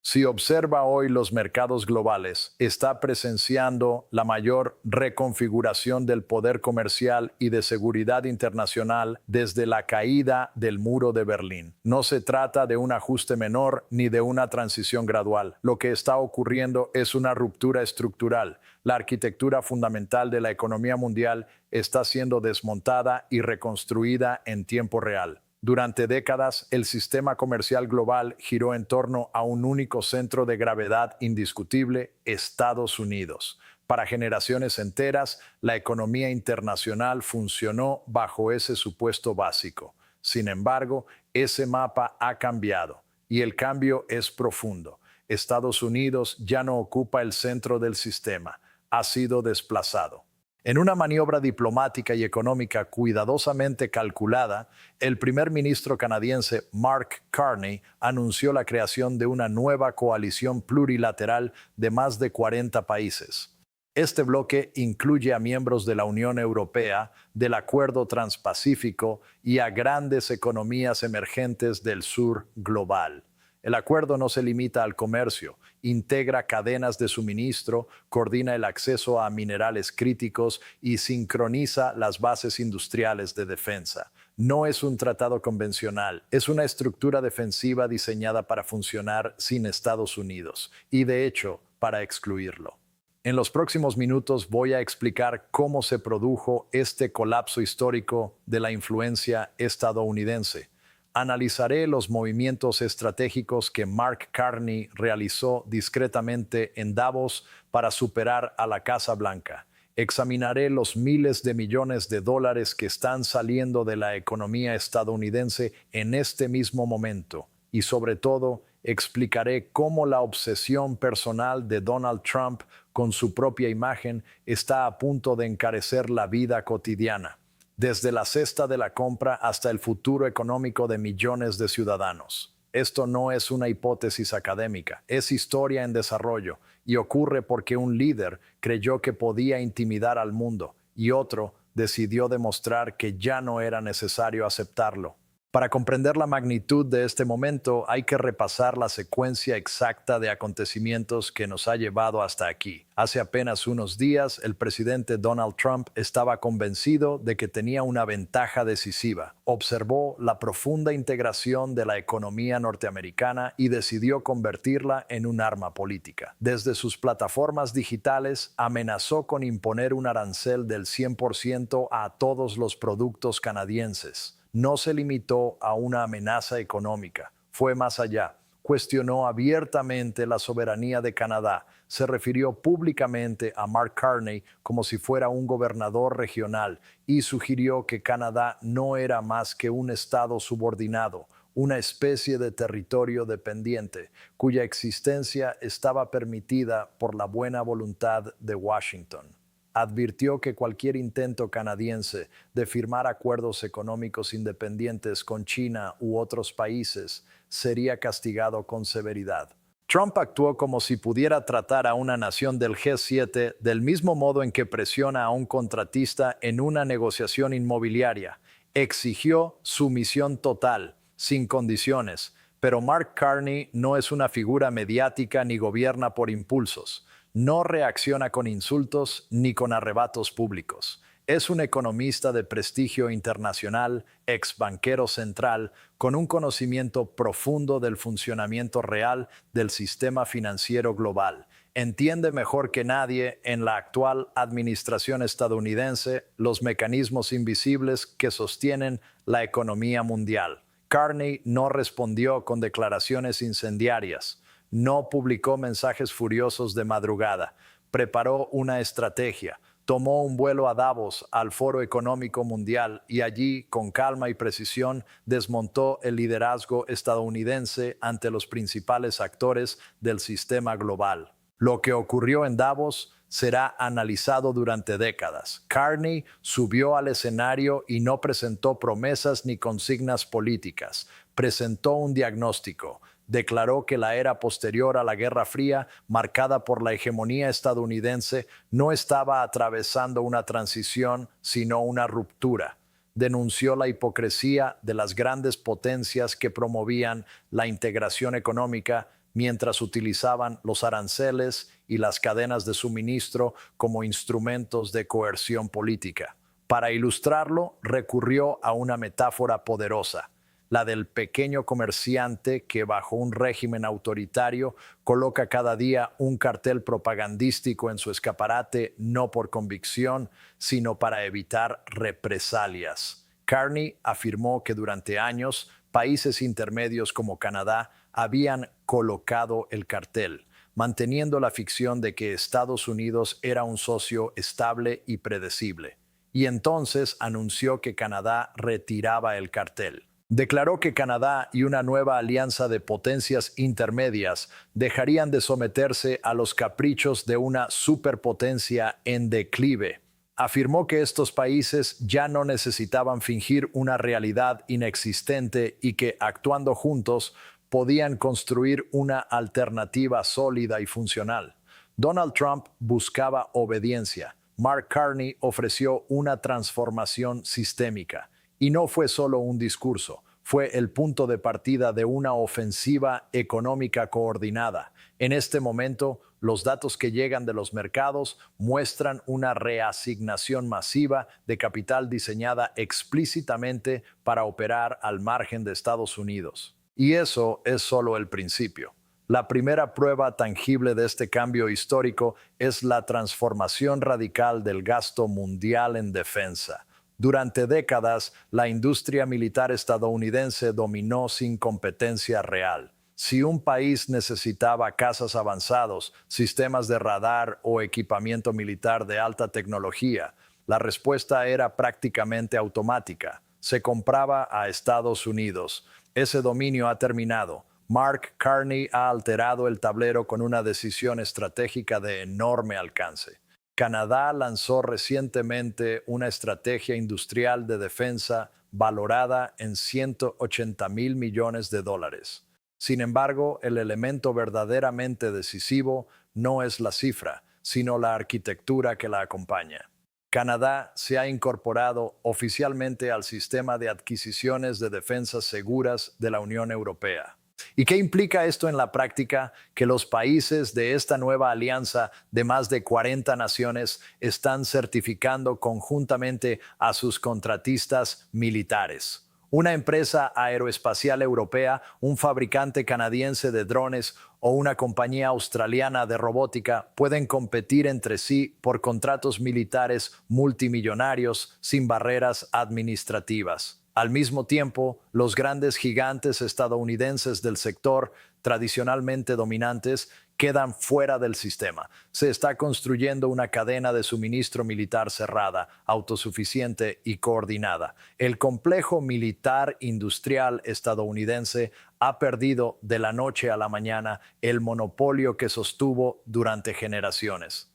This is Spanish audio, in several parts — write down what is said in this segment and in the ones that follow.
Si observa hoy los mercados globales, está presenciando la mayor reconfiguración del poder comercial y de seguridad internacional desde la caída del muro de Berlín. No se trata de un ajuste menor ni de una transición gradual. Lo que está ocurriendo es una ruptura estructural. La arquitectura fundamental de la economía mundial está siendo desmontada y reconstruida en tiempo real. Durante décadas, el sistema comercial global giró en torno a un único centro de gravedad indiscutible: Estados Unidos. Para generaciones enteras, la economía internacional funcionó bajo ese supuesto básico. Sin embargo, ese mapa ha cambiado, y el cambio es profundo. Estados Unidos ya no ocupa el centro del sistema, ha sido desplazado. En una maniobra diplomática y económica cuidadosamente calculada, el primer ministro canadiense Mark Carney anunció la creación de una nueva coalición plurilateral de más de 40 países. Este bloque incluye a miembros de la Unión Europea, del Acuerdo Transpacífico y a grandes economías emergentes del sur global. El acuerdo no se limita al comercio, integra cadenas de suministro, coordina el acceso a minerales críticos y sincroniza las bases industriales de defensa. No es un tratado convencional, es una estructura defensiva diseñada para funcionar sin Estados Unidos y, de hecho, para excluirlo. En los próximos minutos voy a explicar cómo se produjo este colapso histórico de la influencia estadounidense. Analizaré los movimientos estratégicos que Mark Carney realizó discretamente en Davos para superar a la Casa Blanca. Examinaré los miles de millones de dólares que están saliendo de la economía estadounidense en este mismo momento. Y sobre todo, explicaré cómo la obsesión personal de Donald Trump con su propia imagen está a punto de encarecer la vida cotidiana, desde la cesta de la compra hasta el futuro económico de millones de ciudadanos. Esto no es una hipótesis académica, es historia en desarrollo, y ocurre porque un líder creyó que podía intimidar al mundo y otro decidió demostrar que ya no era necesario aceptarlo. Para comprender la magnitud de este momento, hay que repasar la secuencia exacta de acontecimientos que nos ha llevado hasta aquí. Hace apenas unos días, el presidente Donald Trump estaba convencido de que tenía una ventaja decisiva. Observó la profunda integración de la economía norteamericana y decidió convertirla en un arma política. Desde sus plataformas digitales, amenazó con imponer un arancel del 100% a todos los productos canadienses. No se limitó a una amenaza económica, fue más allá. Cuestionó abiertamente la soberanía de Canadá, se refirió públicamente a Mark Carney como si fuera un gobernador regional y sugirió que Canadá no era más que un estado subordinado, una especie de territorio dependiente, cuya existencia estaba permitida por la buena voluntad de Washington. Advirtió que cualquier intento canadiense de firmar acuerdos económicos independientes con China u otros países sería castigado con severidad. Trump actuó como si pudiera tratar a una nación del G7 del mismo modo en que presiona a un contratista en una negociación inmobiliaria. Exigió sumisión total, sin condiciones, pero Mark Carney no es una figura mediática ni gobierna por impulsos. No reacciona con insultos ni con arrebatos públicos. Es un economista de prestigio internacional, ex banquero central, con un conocimiento profundo del funcionamiento real del sistema financiero global. Entiende mejor que nadie en la actual administración estadounidense los mecanismos invisibles que sostienen la economía mundial. Carney no respondió con declaraciones incendiarias. No publicó mensajes furiosos de madrugada, preparó una estrategia, tomó un vuelo a Davos, al Foro Económico Mundial, y allí, con calma y precisión, desmontó el liderazgo estadounidense ante los principales actores del sistema global. Lo que ocurrió en Davos será analizado durante décadas. Carney subió al escenario y no presentó promesas ni consignas políticas, presentó un diagnóstico. Declaró que la era posterior a la Guerra Fría, marcada por la hegemonía estadounidense, no estaba atravesando una transición, sino una ruptura. Denunció la hipocresía de las grandes potencias que promovían la integración económica, mientras utilizaban los aranceles y las cadenas de suministro como instrumentos de coerción política. Para ilustrarlo, recurrió a una metáfora poderosa, la del pequeño comerciante que bajo un régimen autoritario coloca cada día un cartel propagandístico en su escaparate no por convicción, sino para evitar represalias. Carney afirmó que durante años países intermedios como Canadá habían colocado el cartel, manteniendo la ficción de que Estados Unidos era un socio estable y predecible. Y entonces anunció que Canadá retiraba el cartel. Declaró que Canadá y una nueva alianza de potencias intermedias dejarían de someterse a los caprichos de una superpotencia en declive. Afirmó que estos países ya no necesitaban fingir una realidad inexistente y que, actuando juntos, podían construir una alternativa sólida y funcional. Donald Trump buscaba obediencia. Mark Carney ofreció una transformación sistémica. Y no fue solo un discurso, fue el punto de partida de una ofensiva económica coordinada. En este momento, los datos que llegan de los mercados muestran una reasignación masiva de capital diseñada explícitamente para operar al margen de Estados Unidos. Y eso es solo el principio. La primera prueba tangible de este cambio histórico es la transformación radical del gasto mundial en defensa. Durante décadas, la industria militar estadounidense dominó sin competencia real. Si un país necesitaba cazas avanzados, sistemas de radar o equipamiento militar de alta tecnología, la respuesta era prácticamente automática. Se compraba a Estados Unidos. Ese dominio ha terminado. Mark Carney ha alterado el tablero con una decisión estratégica de enorme alcance. Canadá lanzó recientemente una estrategia industrial de defensa valorada en $180,000 millones. Sin embargo, el elemento verdaderamente decisivo no es la cifra, sino la arquitectura que la acompaña. Canadá se ha incorporado oficialmente al sistema de adquisiciones de defensas seguras de la Unión Europea. ¿Y qué implica esto en la práctica? Que los países de esta nueva alianza de más de 40 naciones están certificando conjuntamente a sus contratistas militares. Una empresa aeroespacial europea, un fabricante canadiense de drones o una compañía australiana de robótica pueden competir entre sí por contratos militares multimillonarios sin barreras administrativas. Al mismo tiempo, los grandes gigantes estadounidenses del sector, tradicionalmente dominantes, quedan fuera del sistema. Se está construyendo una cadena de suministro militar cerrada, autosuficiente y coordinada. El complejo militar industrial estadounidense ha perdido de la noche a la mañana el monopolio que sostuvo durante generaciones.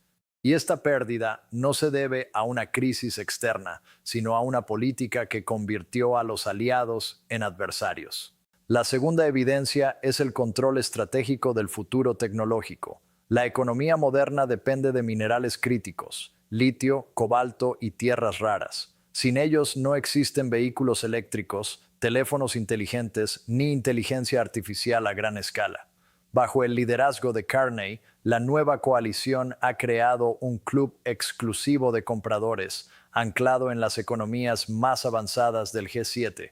Y esta pérdida no se debe a una crisis externa, sino a una política que convirtió a los aliados en adversarios. La segunda evidencia es el control estratégico del futuro tecnológico. La economía moderna depende de minerales críticos, litio, cobalto y tierras raras. Sin ellos no existen vehículos eléctricos, teléfonos inteligentes ni inteligencia artificial a gran escala. Bajo el liderazgo de Carney, la nueva coalición ha creado un club exclusivo de compradores, anclado en las economías más avanzadas del G7.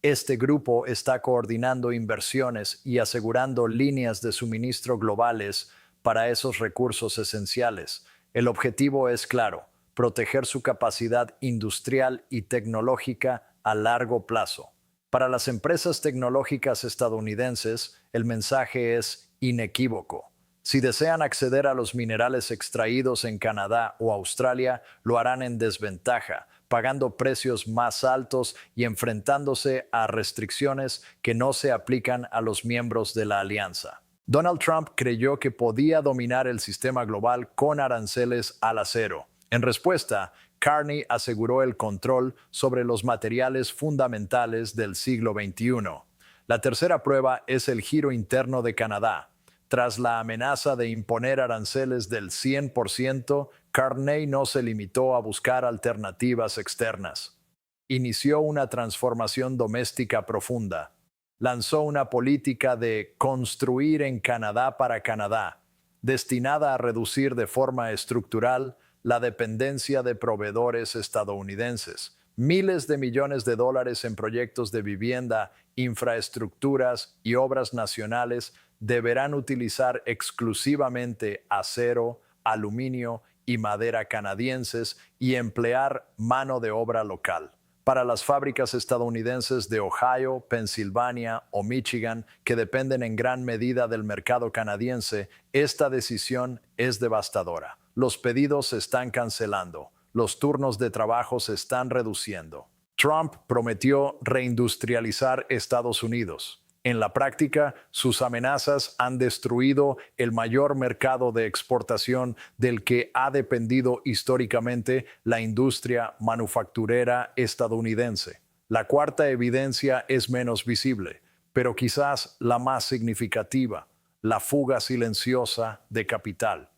Este grupo está coordinando inversiones y asegurando líneas de suministro globales para esos recursos esenciales. El objetivo es claro: proteger su capacidad industrial y tecnológica a largo plazo. Para las empresas tecnológicas estadounidenses, el mensaje es inequívoco. Si desean acceder a los minerales extraídos en Canadá o Australia, lo harán en desventaja, pagando precios más altos y enfrentándose a restricciones que no se aplican a los miembros de la alianza. Donald Trump creyó que podía dominar el sistema global con aranceles al acero. En respuesta, Carney aseguró el control sobre los materiales fundamentales del siglo XXI. La tercera prueba es el giro interno de Canadá. Tras la amenaza de imponer aranceles del 100%, Carney no se limitó a buscar alternativas externas. Inició una transformación doméstica profunda. lanzó una política de construir en Canadá para Canadá, destinada a reducir de forma estructural la dependencia de proveedores estadounidenses. Miles de millones de dólares en proyectos de vivienda, infraestructuras y obras nacionales deberán utilizar exclusivamente acero, aluminio y madera canadienses y emplear mano de obra local. Para las fábricas estadounidenses de Ohio, Pensilvania o Michigan, que dependen en gran medida del mercado canadiense, esta decisión es devastadora. Los pedidos se están cancelando, los turnos de trabajo se están reduciendo. Trump prometió reindustrializar Estados Unidos. En la práctica, sus amenazas han destruido el mayor mercado de exportación del que ha dependido históricamente la industria manufacturera estadounidense. La cuarta evidencia es menos visible, pero quizás la más significativa: la fuga silenciosa de capital.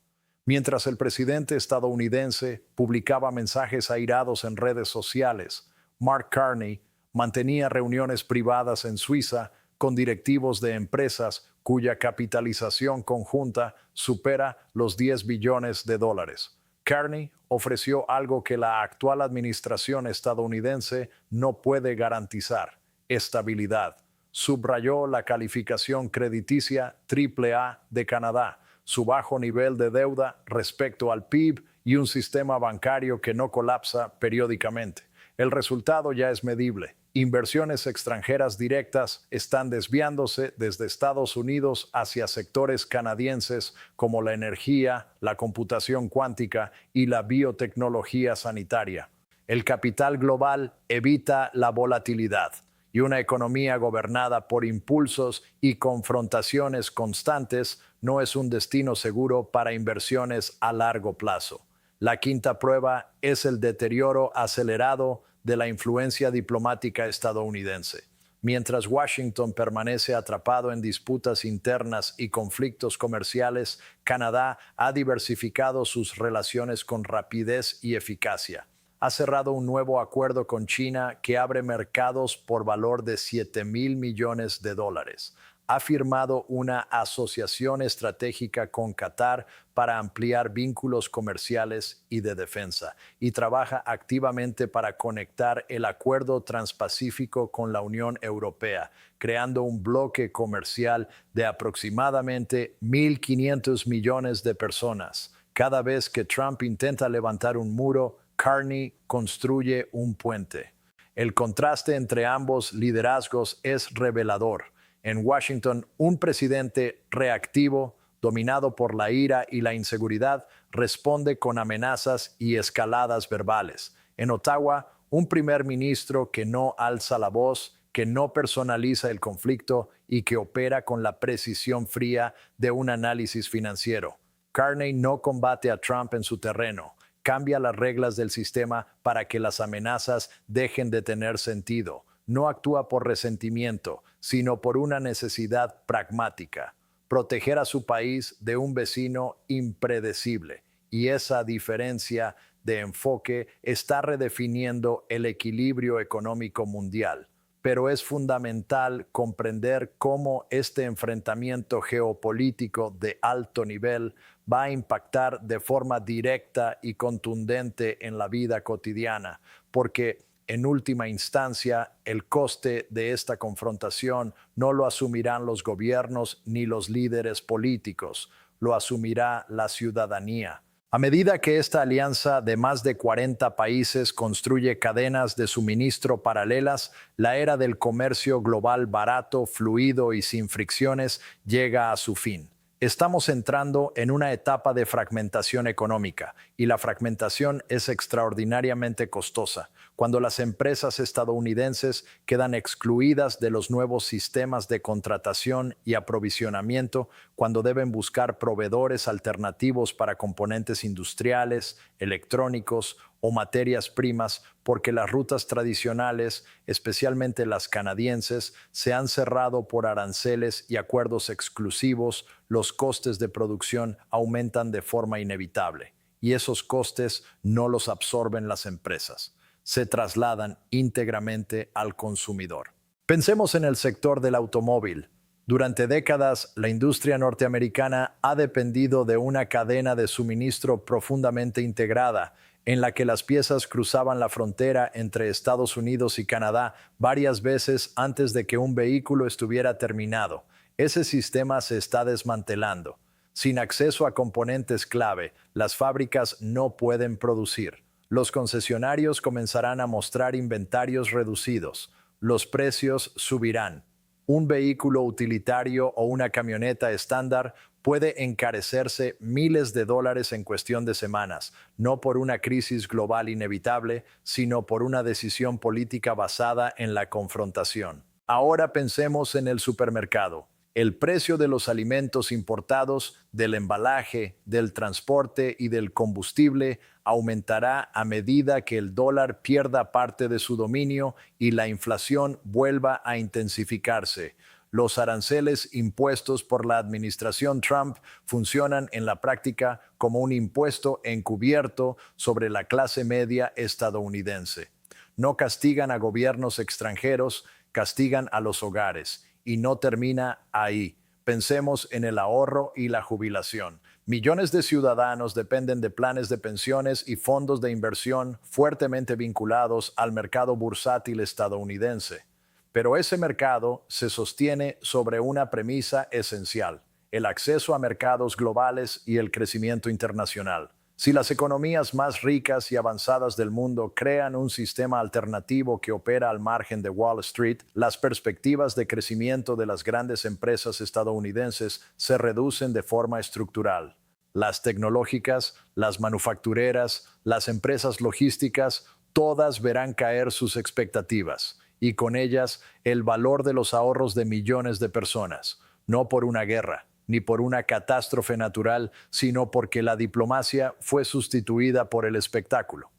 Mientras el presidente estadounidense publicaba mensajes airados en redes sociales, Mark Carney mantenía reuniones privadas en Suiza con directivos de empresas cuya capitalización conjunta supera los 10 billones de dólares. Carney ofreció algo que la actual administración estadounidense no puede garantizar: estabilidad. Subrayó la calificación crediticia AAA de Canadá, su bajo nivel de deuda respecto al PIB y un sistema bancario que no colapsa periódicamente. El resultado ya es medible. Inversiones extranjeras directas están desviándose desde Estados Unidos hacia sectores canadienses como la energía, la computación cuántica y la biotecnología sanitaria. El capital global evita la volatilidad, y una economía gobernada por impulsos y confrontaciones constantes no es un destino seguro para inversiones a largo plazo. La quinta prueba es el deterioro acelerado de la influencia diplomática estadounidense. Mientras Washington permanece atrapado en disputas internas y conflictos comerciales, Canadá ha diversificado sus relaciones con rapidez y eficacia. Ha cerrado un nuevo acuerdo con China que abre mercados por valor de $7,000 millones. Ha firmado una asociación estratégica con Qatar para ampliar vínculos comerciales y de defensa, y trabaja activamente para conectar el Acuerdo Transpacífico con la Unión Europea, creando un bloque comercial de aproximadamente 1.500 millones de personas. Cada vez que Trump intenta levantar un muro, Carney construye un puente. El contraste entre ambos liderazgos es revelador. En Washington, un presidente reactivo, dominado por la ira y la inseguridad, responde con amenazas y escaladas verbales. En Ottawa, un primer ministro que no alza la voz, que no personaliza el conflicto y que opera con la precisión fría de un análisis financiero. Carney no combate a Trump en su terreno, cambia las reglas del sistema para que las amenazas dejen de tener sentido. No actúa por resentimiento, sino por una necesidad pragmática: proteger a su país de un vecino impredecible. Y esa diferencia de enfoque está redefiniendo el equilibrio económico mundial. Pero es fundamental comprender cómo este enfrentamiento geopolítico de alto nivel va a impactar de forma directa y contundente en la vida cotidiana, porque en última instancia, el coste de esta confrontación no lo asumirán los gobiernos ni los líderes políticos, lo asumirá la ciudadanía. A medida que esta alianza de más de 40 países construye cadenas de suministro paralelas, la era del comercio global barato, fluido y sin fricciones llega a su fin. Estamos entrando en una etapa de fragmentación económica, y la fragmentación es extraordinariamente costosa. Cuando las empresas estadounidenses quedan excluidas de los nuevos sistemas de contratación y aprovisionamiento, cuando deben buscar proveedores alternativos para componentes industriales, electrónicos o materias primas, porque las rutas tradicionales, especialmente las canadienses, se han cerrado por aranceles y acuerdos exclusivos, los costes de producción aumentan de forma inevitable, y esos costes no los absorben las empresas. Se trasladan íntegramente al consumidor. Pensemos en el sector del automóvil. Durante décadas, la industria norteamericana ha dependido de una cadena de suministro profundamente integrada, en la que las piezas cruzaban la frontera entre Estados Unidos y Canadá varias veces antes de que un vehículo estuviera terminado. Ese sistema se está desmantelando. Sin acceso a componentes clave, las fábricas no pueden producir. Los concesionarios comenzarán a mostrar inventarios reducidos. Los precios subirán. Un vehículo utilitario o una camioneta estándar puede encarecerse miles de dólares en cuestión de semanas, no por una crisis global inevitable, sino por una decisión política basada en la confrontación. Ahora pensemos en el supermercado. El precio de los alimentos importados, del embalaje, del transporte y del combustible aumentará a medida que el dólar pierda parte de su dominio y la inflación vuelva a intensificarse. Los aranceles impuestos por la administración Trump funcionan en la práctica como un impuesto encubierto sobre la clase media estadounidense. No castigan a gobiernos extranjeros, castigan a los hogares. Y no termina ahí. Pensemos en el ahorro y la jubilación. Millones de ciudadanos dependen de planes de pensiones y fondos de inversión fuertemente vinculados al mercado bursátil estadounidense. Pero ese mercado se sostiene sobre una premisa esencial: el acceso a mercados globales y el crecimiento internacional. Si las economías más ricas y avanzadas del mundo crean un sistema alternativo que opera al margen de Wall Street, las perspectivas de crecimiento de las grandes empresas estadounidenses se reducen de forma estructural. Las tecnológicas, las manufactureras, las empresas logísticas, todas verán caer sus expectativas, y con ellas el valor de los ahorros de millones de personas, no por una guerra ni por una catástrofe natural, sino porque la diplomacia fue sustituida por el espectáculo.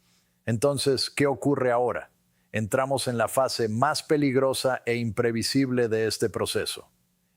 Entonces, ¿qué ocurre ahora? Entramos en la fase más peligrosa e imprevisible de este proceso.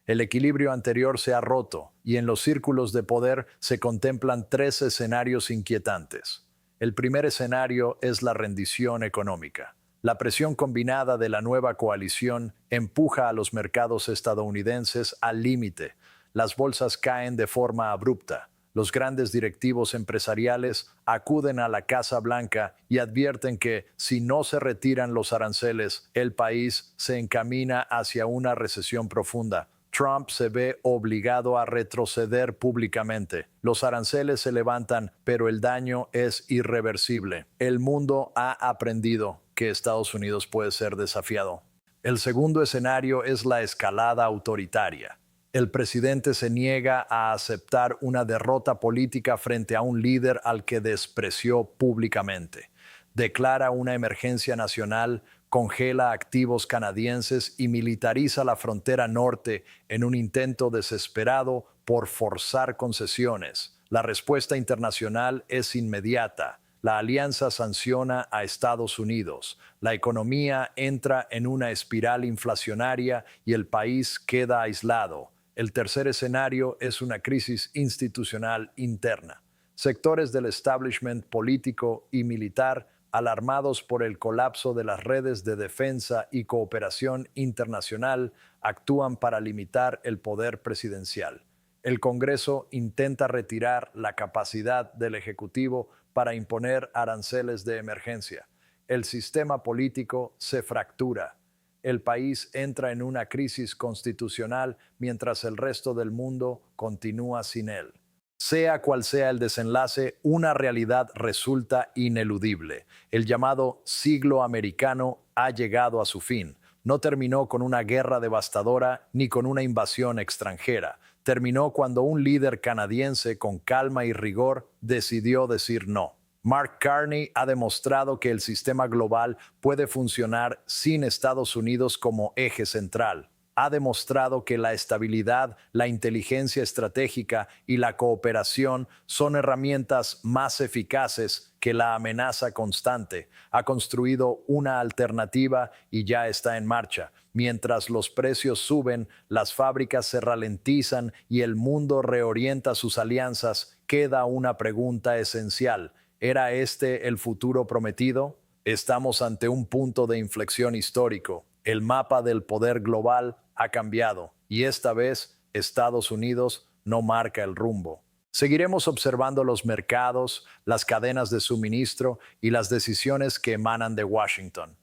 El equilibrio anterior se ha roto y en los círculos de poder se contemplan tres escenarios inquietantes. El primer escenario es la rendición económica. La presión combinada de la nueva coalición empuja a los mercados estadounidenses al límite. Las bolsas caen de forma abrupta. Los grandes directivos empresariales acuden a la Casa Blanca y advierten que, si no se retiran los aranceles, el país se encamina hacia una recesión profunda. Trump se ve obligado a retroceder públicamente. Los aranceles se levantan, pero el daño es irreversible. El mundo ha aprendido que Estados Unidos puede ser desafiado. El segundo escenario es la escalada autoritaria. El presidente se niega a aceptar una derrota política frente a un líder al que despreció públicamente. Declara una emergencia nacional, congela activos canadienses y militariza la frontera norte en un intento desesperado por forzar concesiones. La respuesta internacional es inmediata. La alianza sanciona a Estados Unidos. La economía entra en una espiral inflacionaria y el país queda aislado. El tercer escenario es una crisis institucional interna. Sectores del establishment político y militar, alarmados por el colapso de las redes de defensa y cooperación internacional, actúan para limitar el poder presidencial. El Congreso intenta retirar la capacidad del Ejecutivo para imponer aranceles de emergencia. El sistema político se fractura. El país entra en una crisis constitucional mientras el resto del mundo continúa sin él. Sea cual sea el desenlace, una realidad resulta ineludible. El llamado siglo americano ha llegado a su fin. No terminó con una guerra devastadora ni con una invasión extranjera. Terminó cuando un líder canadiense con calma y rigor decidió decir no. Mark Carney ha demostrado que el sistema global puede funcionar sin Estados Unidos como eje central. Ha demostrado que la estabilidad, la inteligencia estratégica y la cooperación son herramientas más eficaces que la amenaza constante. Ha construido una alternativa y ya está en marcha. Mientras los precios suben, las fábricas se ralentizan y el mundo reorienta sus alianzas, queda una pregunta esencial. ¿Era este el futuro prometido? Estamos ante un punto de inflexión histórico. El mapa del poder global ha cambiado y esta vez Estados Unidos no marca el rumbo. Seguiremos observando los mercados, las cadenas de suministro y las decisiones que emanan de Washington.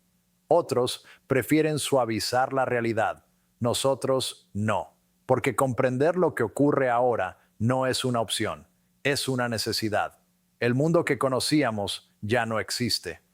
Otros prefieren suavizar la realidad. Nosotros no, porque comprender lo que ocurre ahora no es una opción, es una necesidad. El mundo que conocíamos ya no existe.